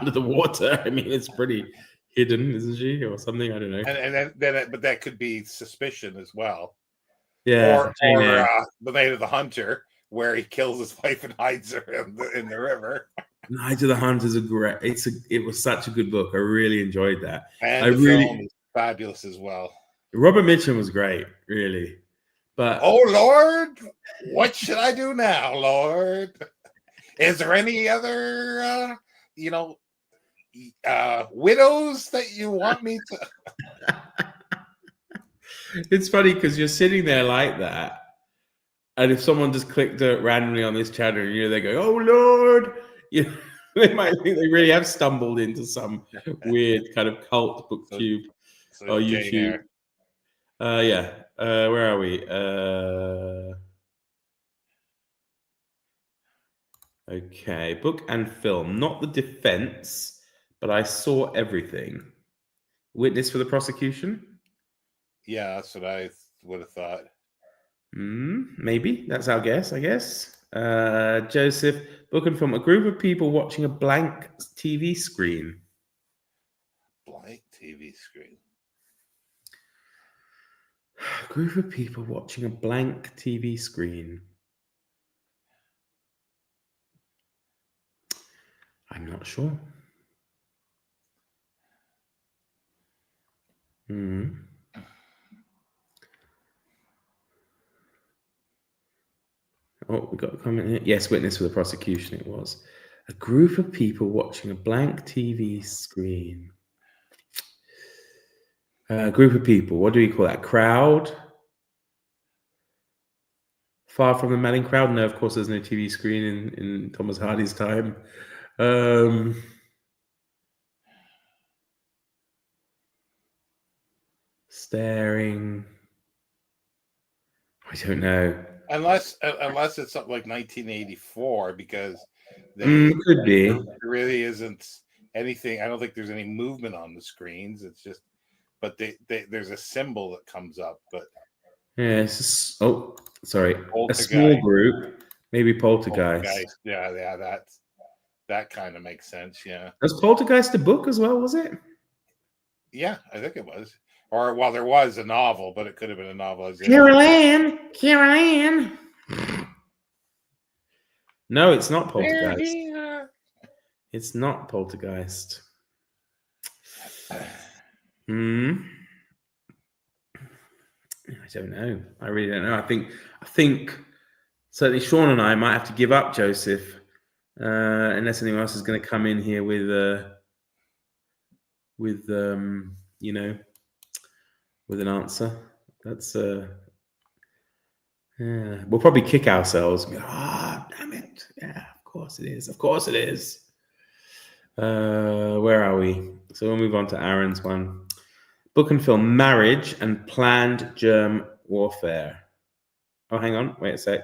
the water. I mean, it's pretty hidden, isn't she, or something? I don't know. And then but that could be suspicion as well. Yeah. Or The Night of the Hunter, where he kills his wife and hides her in the river. Night of the Hunters a great. It was such a good book. I really enjoyed that. And the film is fabulous as well. Robert Mitchum was great, really. But oh Lord, what should I do now, Lord? Is there any other widows that you want me to? It's funny because you're sitting there like that, and if someone just clicked randomly on this channel, they go, "Oh Lord," they might think they really have stumbled into some weird kind of cult booktube or YouTube. Yeah. Where are we? Okay, book and film, not The Defense, but I Saw Everything. Witness for the prosecution? Yeah, that's what I would have thought. Maybe. That's our guess, I guess. Joseph, book and film, a group of people watching a blank TV screen. Blank TV screen. A group of people watching a blank TV screen. I'm not sure. Oh, we got a comment here. Yes, witness for the prosecution. It was a group of people watching a blank TV screen. A group of people. What do we call that? Crowd? Far from the Manning crowd? No, of course, there's no TV screen in Thomas Hardy's time. Staring. I don't know. Unless it's something like 1984, because could be. There really isn't anything. I don't think there's any movement on the screens. It's just, but there's a symbol that comes up. But yeah, sorry, a small group, maybe Poltergeist. Yeah, that kind of makes sense. Yeah, was Poltergeist a book as well? Was it? Yeah, I think it was. Or well, there was a novel, but it could have been a novelization. Carol Ann. No, it's not Poltergeist. It's not Poltergeist. Hmm. I don't know. I really don't know. I think certainly Sean and I might have to give up Joseph, unless anyone else is going to come in here with you know, with an answer. That's yeah. We'll probably kick ourselves. Damn it! Yeah, of course it is. Of course it is. Where are we? So we'll move on to Aaron's one. Book and film Marriage and Planned Germ Warfare. Oh, hang on. Wait a sec.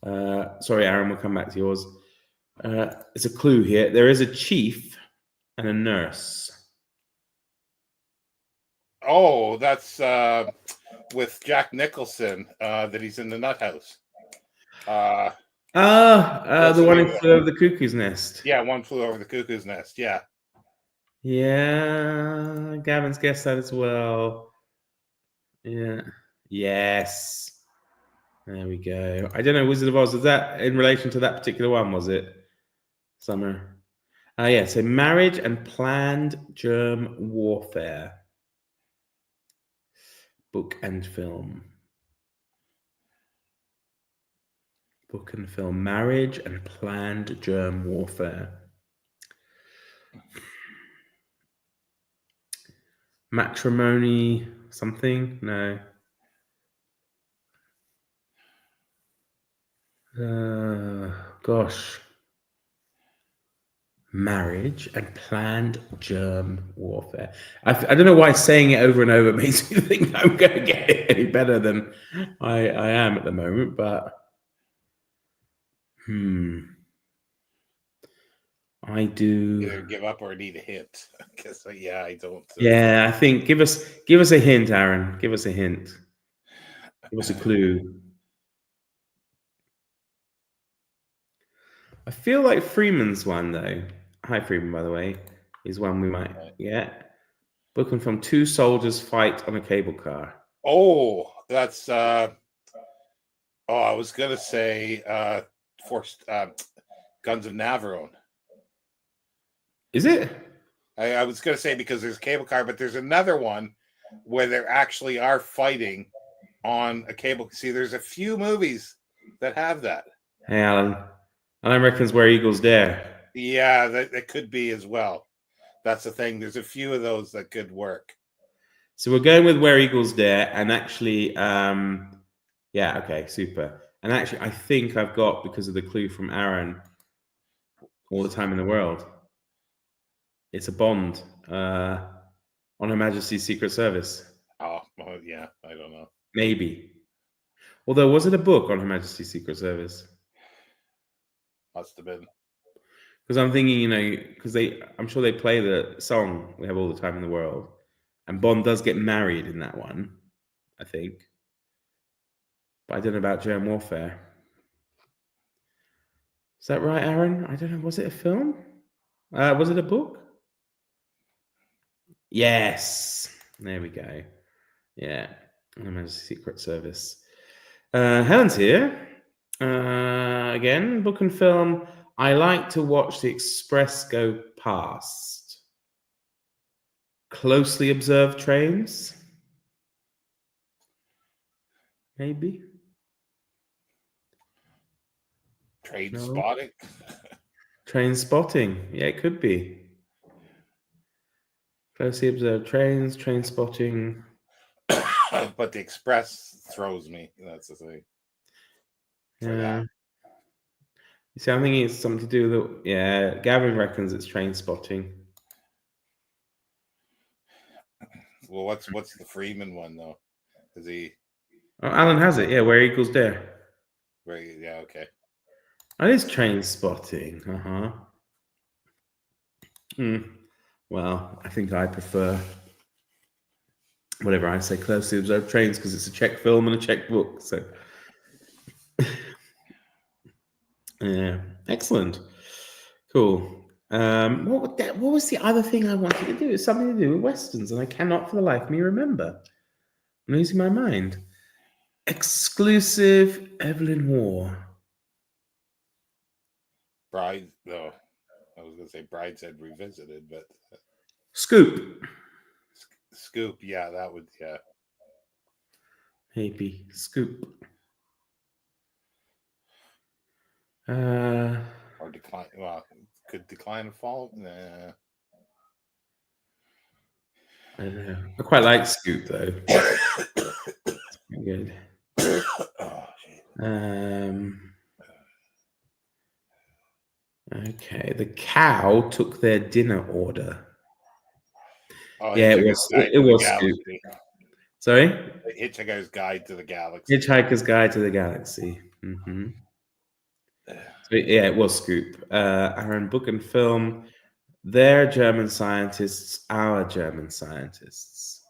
Sorry, Aaron, we'll come back to yours. It's a clue here. There is a chief and a nurse. Oh, that's with Jack Nicholson that he's in the nut house. The one who flew over the cuckoo's nest. Yeah, One Flew Over the Cuckoo's Nest. Yeah. Yeah, Gavin's guessed that as well. Yeah. Yes. There we go. I don't know, Wizard of Oz, was that in relation to that particular one, was it? Summer. Yeah, so Marriage and Planned Germ Warfare. Book and film. Book and film. Marriage and Planned Germ Warfare. Matrimony something? No. Gosh. Marriage and Planned Germ Warfare. I don't know why saying it over and over makes me think I'm going to get it any better than I am at the moment, but I do either give up or need a hint. Because yeah, I don't. Yeah, I think give us a hint, Aaron. Give us a hint. Give us a clue. I feel like Freeman's one though. Hi Freeman, by the way, is one we might get. Book and film. Two soldiers fight on a cable car. Oh, that's I was gonna say forced Guns of Navarone. Is it? I was gonna say because there's a cable car, but there's another one where there actually are fighting on a cable. See, there's a few movies that have that. Hey Alan. Alan reckons Where Eagles Dare. Yeah, that could be as well. That's the thing. There's a few of those that could work. So we're going with Where Eagles Dare, and actually, yeah, okay, super. And actually, I think I've got, because of the clue from Aaron, All the Time in the World. It's a Bond on Her Majesty's Secret Service. Oh, well, yeah, I don't know. Maybe. Although, was it a book on Her Majesty's Secret Service? Must have been. Because I'm thinking, because I'm sure they play the song "We Have All the Time in the World," and Bond does get married in that one, I think. But I don't know about germ warfare. Is that right, Aaron? I don't know. Was it a film? Was it a book? Yes. There we go. Yeah. Her Majesty's Secret Service. Helen's here. Again, book and film. I like to watch the express go past. Closely observe trains. Maybe. Train spotting. Train spotting. Yeah, it could be. Closely observe trains, train spotting. But the express throws me. That's the thing. Yeah. You see, I think it's something to do with yeah, Gavin reckons it's train spotting. Well, what's the Freeman one though? Is he? Oh, Alan has it. Yeah, Where Eagles Dare. Yeah, okay. That is train spotting. Well, I think I prefer whatever I say, Closely Observed Trains, because it's a Czech film and a Czech book. So, yeah, excellent, cool. What was the other thing I wanted to do? It's something to do with westerns, and I cannot for the life of me remember. I'm losing my mind. Exclusive Evelyn Waugh. Bride. No, I was gonna say Brideshead Revisited, but Scoop. Scoop. Yeah, that would. Yeah. Maybe Scoop. Or Decline. Well, could Decline and Fall? Nah. I don't know. I quite like Scoop though. It's pretty good. Oh, shit. Okay. The cow took their dinner order. Oh, Yeah, it was Scoop. Sorry? Hitchhiker's Guide to the Galaxy. Hitchhiker's Guide to the Galaxy. Mm-hmm. So, yeah, it was Scoop. Aaron, book and film. Their German scientists, our German scientists.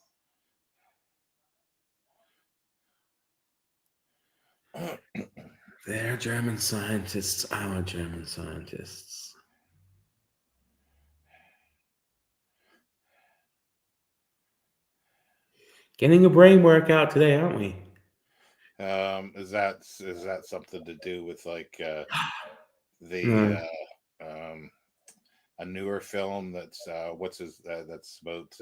Their German scientists, our German scientists. Getting a brain workout today, aren't we? Is that something to do with like No. a newer film that's that's about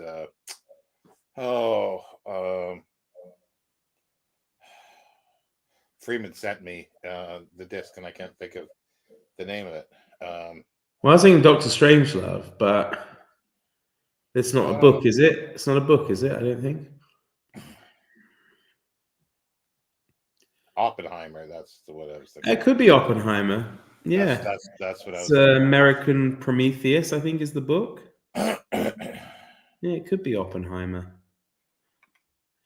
Freeman sent me the disc and I can't think of the name of it. Well, I was thinking Doctor Strangelove, but it's not a book, is it? It's not a book, is it? I don't think. Oppenheimer. That's what I was thinking. It could be Oppenheimer. Yeah, that's what I was. It's American Prometheus, I think, is the book. Yeah, it could be Oppenheimer.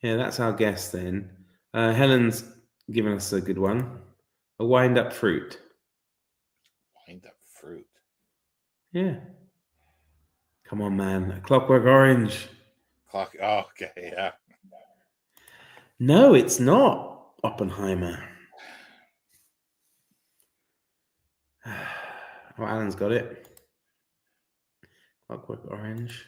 Yeah, that's our guess then. Helen's given us a good one. A wind-up fruit. Wind-up fruit. Yeah. Come on, man. A Clockwork Orange. Oh, okay, yeah. No, it's not Oppenheimer. Oh, Alan's got it. Clockwork Orange.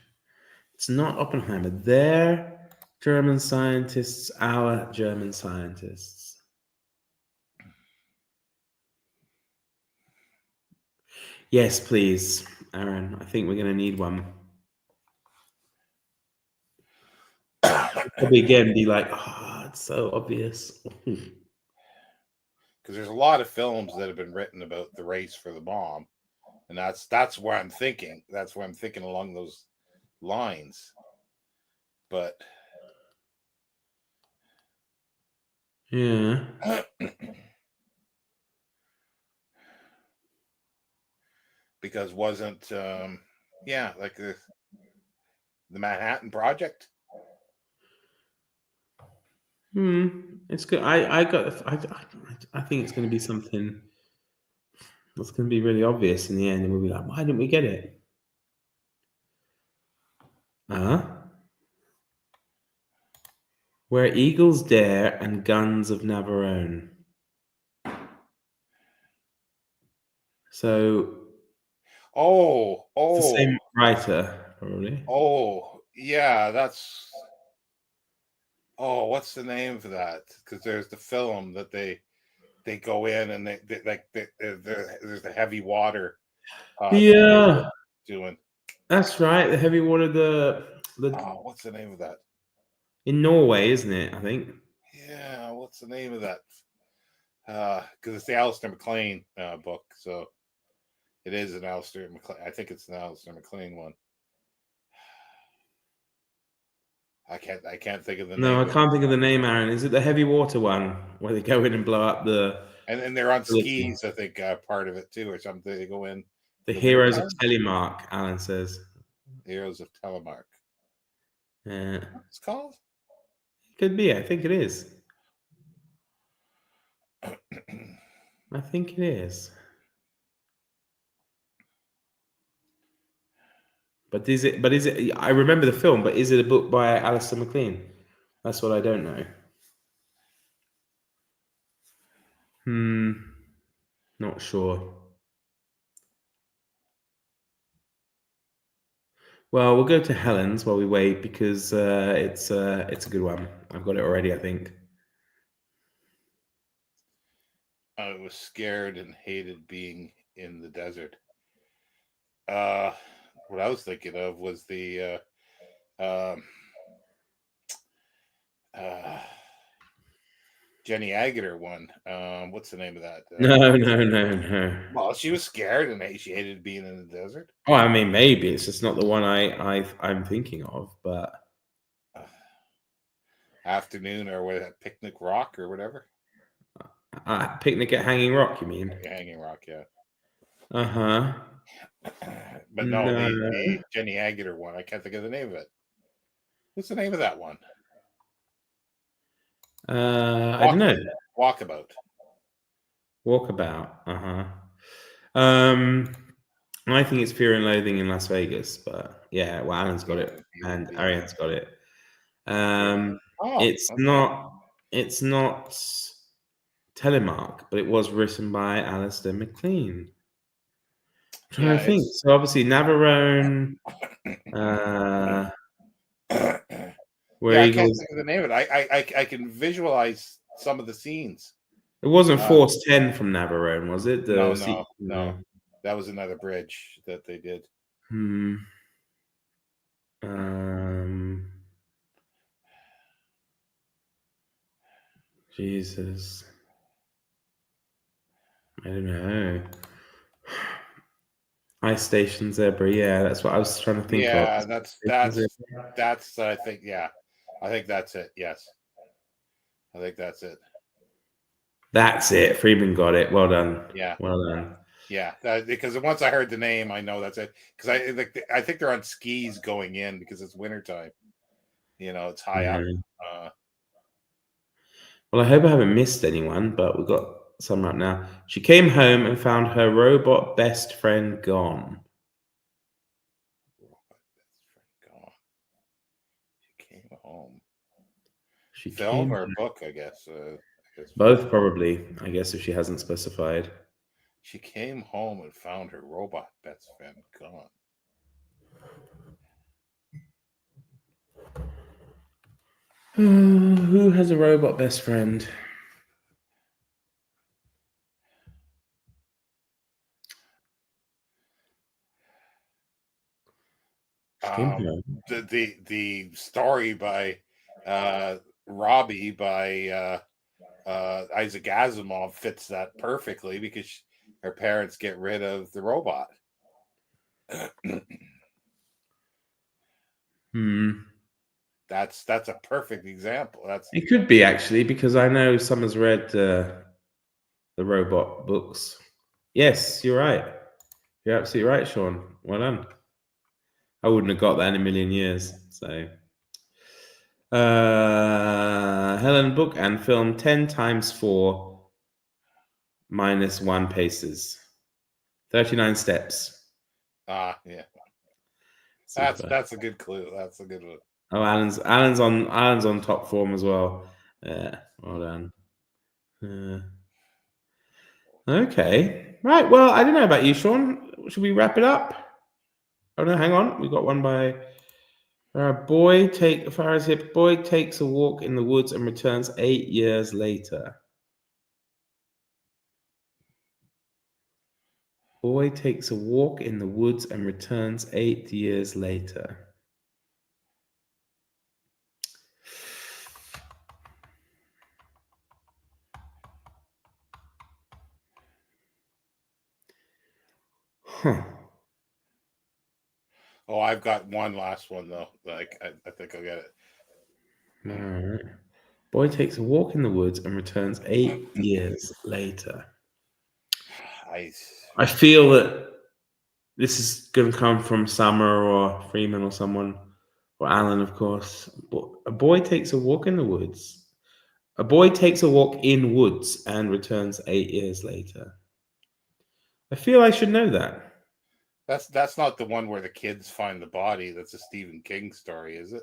It's not Oppenheimer. They're German scientists, our German scientists. Yes, please, Aaron. I think we're going to need one. Probably again be like, oh, it's so obvious. Because there's a lot of films that have been written about the race for the bomb, and that's where I'm thinking. That's where I'm thinking along those lines. But yeah. Because wasn't like the Manhattan Project. It's good. I think it's going to be something that's going to be really obvious in the end, and we'll be like, why didn't we get it? Where eagles dare and guns of Navarone. So, it's the same writer, probably. Oh, yeah, that's. Oh, what's the name for that? Because there's the film that they go in and there's the heavy water. Yeah, doing. that's right. The heavy water. What's the name of that? In Norway, isn't it? I think. Yeah, what's the name of that? Because it's the Alistair MacLean book, so it is an Alistair MacLean. I think it's an Alistair MacLean one. I can't think of the name. No, I can't think of the name, Aaron. Is it the heavy water one where they go in and blow up the? And they're on skis, I think, part of it too, or something. They go in. The Heroes of Telemark, Alan says. Heroes of Telemark. Yeah. What's it called? Could be. I think it is. I think it is. But is it? I remember the film, but is it a book by Alistair MacLean? That's what I don't know. Not sure. Well, we'll go to Helen's while we wait because it's a good one. I've got it already, I think. I was scared and hated being in the desert. Uh, what I was thinking of was the um, uh, Jenny Agutter one. What's the name of that? No, no, no, no. Well, she was scared and she hated being in the desert. Oh, I mean, maybe it's just not the one I'm thinking of, but Afternoon or what? Picnic Rock or whatever. Picnic at Hanging Rock, you mean? Hanging Rock, yeah. Uh-huh. But no, No. the Jenny Agutter one. I can't think of the name of it. What's the name of that one? I don't know. Walkabout. Walkabout. Uh-huh. I think it's Fear and Loathing in Las Vegas, but yeah, well, Alan's got it and Ariane's got it. Oh, It's okay. not Telemark, but it was written by Alistair MacLean. I'm trying Yeah, to think. it's So obviously Navarone, where yeah. I can't Eagles. think of the name of it. I can visualize some of the scenes. It wasn't Uh, Force 10 from Navarone, was it? no, The no, no. no. That was another bridge that they did. Hmm. Um. Jesus. I don't know. Ice Station Zebra. Yeah, that's what I was trying to think of. Yeah, Station Zebra. that's. I think yeah, I think that's it. Yes, I think that's it. That's it. Freeman got it. Well done. Yeah, Well done. yeah. Because once I heard the name, I know that's it. Because I think they're on skis going in because it's wintertime. It's high up. Yeah. Uh, Well, I hope I haven't missed anyone, but we've got some right now. She came home and found her robot best friend gone. gone. She came home. She Film came or book, I guess. I guess film. both probably, I guess, if she hasn't specified. She came home and found her robot best friend gone. Who has a robot best friend? She came home. The story by Robbie by Isaac Asimov fits that perfectly because her parents get rid of the robot. That's a perfect example. That's It could be actually because I know Summer's read the robot books. Yes, you're right. You're absolutely right, Sean. Well done. I wouldn't have got that in a million years. So, Helen, book and film 10 times 4 minus 1 paces. 39 steps. yeah. Super. That's a good clue. That's a good one. Oh, Alan's on top form as well. Yeah, well done. Okay. Right. Well, I don't know about you, Sean. Should we wrap it up? Oh no, hang on. We got one by Farah's hip. Boy takes a walk in the woods and returns 8 years later. Boy takes a walk in the woods and returns 8 years later. Huh. Oh, I've got one last one though. Like I think I'll get it. All right. Boy takes a walk in the woods and returns 8 years later. I feel that this is going to come from Summer or Freeman or someone, or Alan, of course. A boy takes a walk in the woods. A boy takes a walk in woods and returns 8 years later. I feel I should know that. That's not the one where the kids find the body. That's a Stephen King story, is it?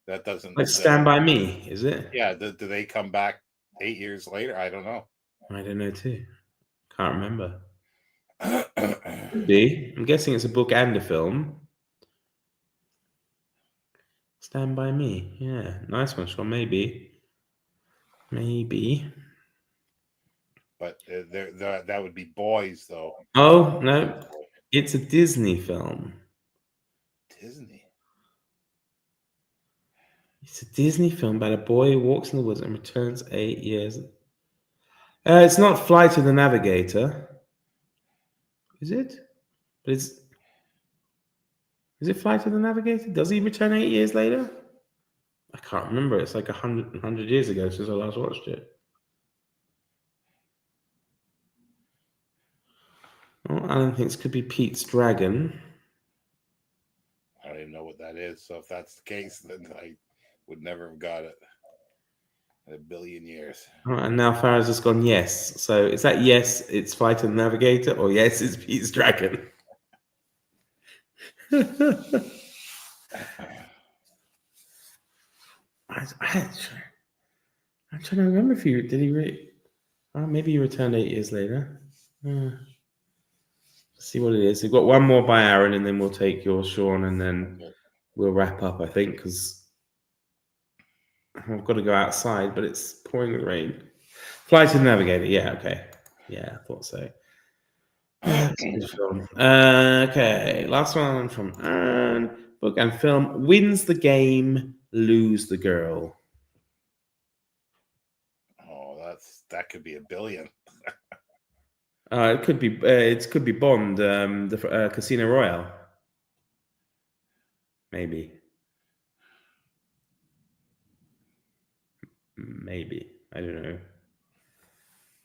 That doesn't. Like Stand By Me, is it? Yeah. Do they come back 8 years later? I don't know. I don't know too. Can't remember. Could be. I'm guessing it's a book and a film. Stand By Me. Yeah, nice one, Sean. Maybe. But that would be boys, though. Oh, no. It's a Disney film. Disney. It's a Disney film about a boy who walks in the woods and returns 8 years. It's not Flight of the Navigator. Is it? But it's... Is it Flight of the Navigator? Does he return 8 years later? I can't remember. It's like 100 years ago since I last watched it. Oh, Alan thinks it could be Pete's Dragon. I don't even know what that is. So if that's the case, then I would never have got it in a billion years. Oh, and now Faraz has gone yes. So is that yes, it's Flight of the Navigator, or yes, it's Pete's Dragon? I'm trying to remember if did he maybe he returned 8 years later. Let's see what it is. We've got one more by Aaron, and then we'll take yours, Sean, and then we'll wrap up, I think, because I've got to go outside, but it's pouring with rain. Flight of the Navigator. Yeah, okay. Yeah, I thought so. Okay, last one from Aaron. Book and film. Wins the game, lose the girl. Oh, that could be a billion. It could be Bond, the Casino Royale. Maybe. I don't know.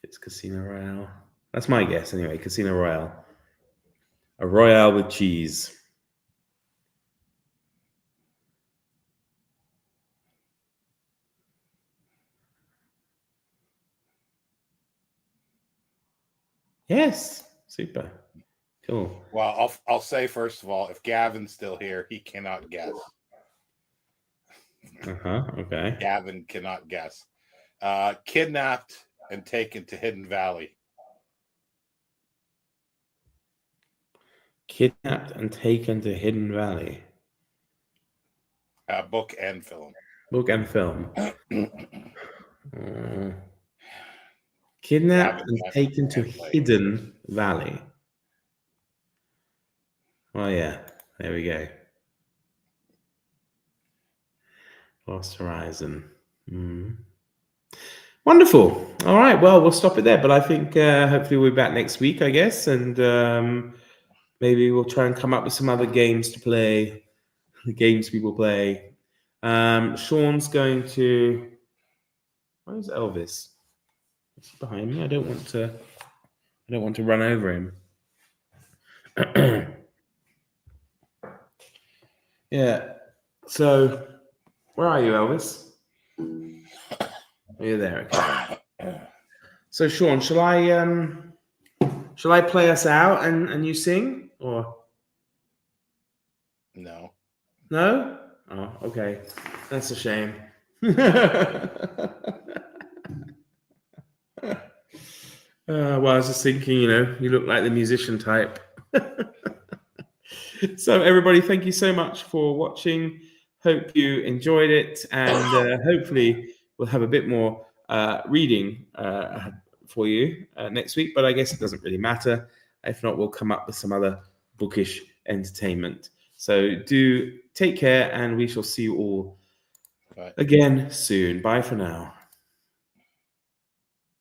It's Casino Royale. That's my guess anyway. Casino Royale. A Royale with cheese. Yes. Super. Cool. Well, I'll say first of all, if Gavin's still here, he cannot guess. Okay. Gavin cannot guess. Kidnapped and taken to Hidden Valley. Kidnapped and taken to Hidden Valley. Book and film. Book and film. Kidnapped and taken to Hidden Valley. Oh, yeah. There we go. Lost Horizon. Wonderful. All right. Well, we'll stop it there. But I think hopefully we'll be back next week, I guess. And maybe we'll try and come up with some other games to play. The games people play. Sean's going to... Where's Elvis? Is he behind me? I don't want to run over him. Yeah. So, where are you, Elvis? Are you there? Okay. So, Sean, shall I play us out and you sing, or no? No? Oh, okay. That's a shame. Well, I was just thinking, you look like the musician type. So, everybody, thank you so much for watching. Hope you enjoyed it, and hopefully we'll have a bit more reading for you next week, but I guess it doesn't really matter. If not, we'll come up with some other bookish entertainment. So do take care, and we shall see you all again soon. Bye for now.